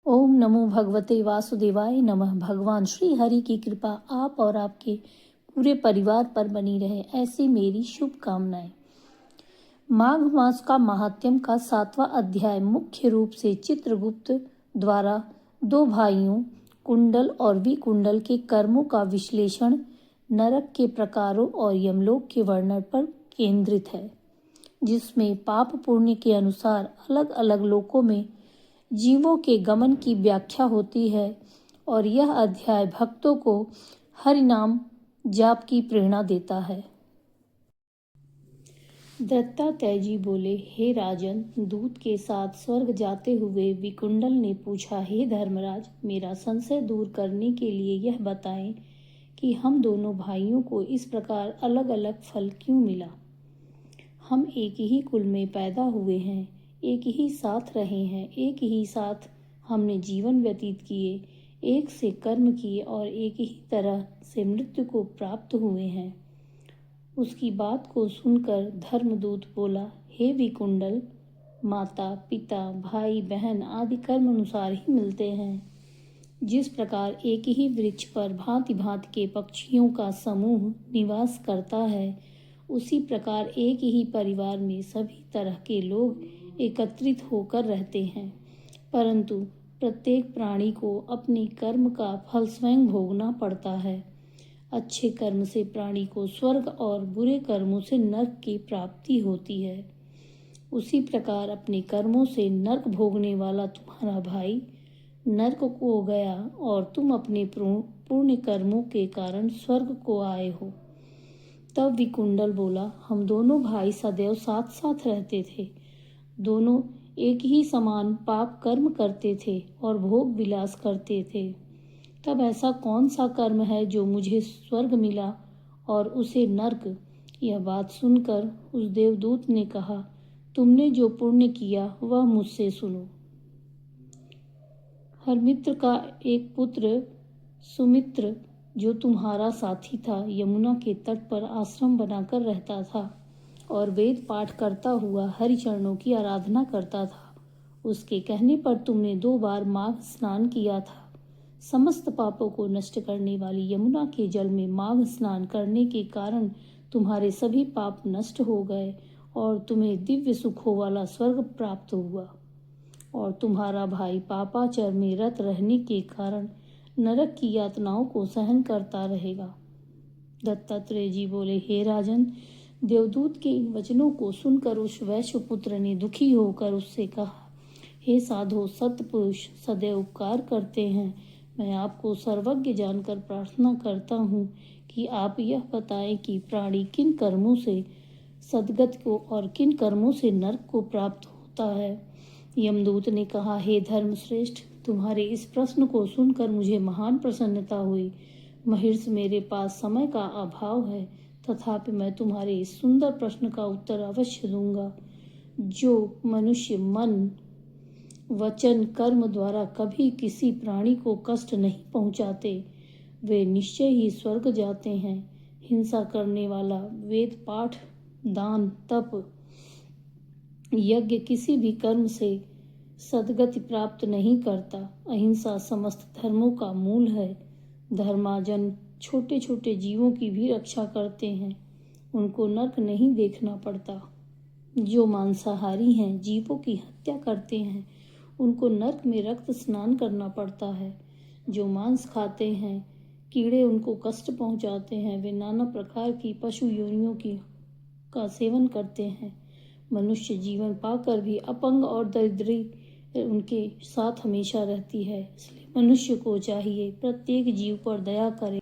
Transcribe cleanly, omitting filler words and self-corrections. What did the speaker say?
ओम नमो भगवते वासुदेवाय नमः। भगवान श्री हरि की कृपा आप और आपके पूरे परिवार पर बनी रहे, ऐसी मेरी शुभकामनाएं। माघ मास का महात्म्य का 7वां अध्याय मुख्य रूप से चित्रगुप्त द्वारा दो भाइयों कुंडल और विकुंडल के कर्मों का विश्लेषण, नरक के प्रकारों और यमलोक के वर्णन पर केंद्रित है, जिसमें पाप पुण्य के अनुसार अलग अलग लोकों में जीवों के गमन की व्याख्या होती है। और यह अध्याय भक्तों को हरि नाम जाप की प्रेरणा देता है। दत्तात्रेय जी बोले, हे राजन, दूत के साथ स्वर्ग जाते हुए विकुंडल ने पूछा, हे धर्मराज, मेरा संशय दूर करने के लिए यह बताएं कि हम दोनों भाइयों को इस प्रकार अलग अलग फल क्यों मिला। हम एक ही कुल में पैदा हुए हैं, एक ही साथ रहे हैं, एक ही साथ हमने जीवन व्यतीत किए, एक से कर्म किए और एक ही तरह से मृत्यु को प्राप्त हुए हैं। उसकी बात को सुनकर धर्मदूत बोला, हे विकुंडल, माता पिता भाई बहन आदि कर्म अनुसार ही मिलते हैं। जिस प्रकार एक ही वृक्ष पर भांति भांति के पक्षियों का समूह निवास करता है, उसी प्रकार एक ही परिवार में सभी तरह के लोग एकत्रित होकर रहते हैं, परंतु प्रत्येक प्राणी को अपने कर्म का फल स्वयं भोगना पड़ता है। अच्छे कर्म से प्राणी को स्वर्ग और बुरे कर्मों से नरक की प्राप्ति होती है। उसी प्रकार अपने कर्मों से नरक भोगने वाला तुम्हारा भाई नरक को गया और तुम अपने पुण्य कर्मों के कारण स्वर्ग को आए हो। तब विकुंडल बोला, हम दोनों भाई सदैव साथ साथ रहते थे, दोनों एक ही समान पाप कर्म करते थे और भोग विलास करते थे। तब ऐसा कौन सा कर्म है जो मुझे स्वर्ग मिला और उसे नरक? यह बात सुनकर उस देवदूत ने कहा, तुमने जो पुण्य किया वह मुझसे सुनो। हरमित्र का एक पुत्र सुमित्र, जो तुम्हारा साथी था, यमुना के तट पर आश्रम बनाकर रहता था और वेद पाठ करता हुआ हरिचरणों की आराधना करता था। उसके कहने पर तुमने 2 बार माघ स्नान किया था। समस्त पापों को नष्ट करने वाली यमुना के जल में माघ स्नान करने के कारण तुम्हारे सभी पाप नष्ट हो गए और तुम्हें दिव्य सुखों वाला स्वर्ग प्राप्त हुआ। और तुम्हारा भाई पापाचार में रत रहने के कारण नरक की यातनाओं को सहन करता रहेगा। दत्तात्रेय जी बोले, हे राजन, देवदूत के वचनों को सुनकर उस वैश्य पुत्र ने दुखी होकर उससे कहा, हे साधो, सत्पुरुष सदैव उपकार करते हैं। मैं आपको सर्वज्ञ जानकर प्रार्थना करता हूँ कि आप यह बताएं कि प्राणी किन कर्मों से सद्गति को और किन कर्मों से नरक को प्राप्त होता है। यमदूत ने कहा, हे धर्मश्रेष्ठ, तुम्हारे इस प्रश्न को सुनकर मुझे महान प्रसन्नता हुई। महर्षि, मेरे पास समय का अभाव है, तथापि मैं तुम्हारे इस सुंदर प्रश्न का उत्तर अवश्य दूंगा। जो मनुष्य मन वचन कर्म द्वारा कभी किसी प्राणी को कष्ट नहीं पहुंचाते, वे निश्चय ही स्वर्ग जाते हैं। हिंसा करने वाला वेद पाठ, दान, तप, यज्ञ किसी भी कर्म से सद्गति प्राप्त नहीं करता। अहिंसा समस्त धर्मों का मूल है। धर्माजन छोटे छोटे जीवों की भी रक्षा करते हैं, उनको नरक नहीं देखना पड़ता। जो मांसाहारी हैं, जीवों की हत्या करते हैं, उनको नरक में रक्त स्नान करना पड़ता है। जो मांस खाते हैं, कीड़े उनको कष्ट पहुंचाते हैं, वे नाना प्रकार की पशु योनियों का सेवन करते हैं। मनुष्य जीवन पाकर भी अपंग और दरिद्री उनके साथ हमेशा रहती है। इसलिए मनुष्य को चाहिए प्रत्येक जीव पर दया करे।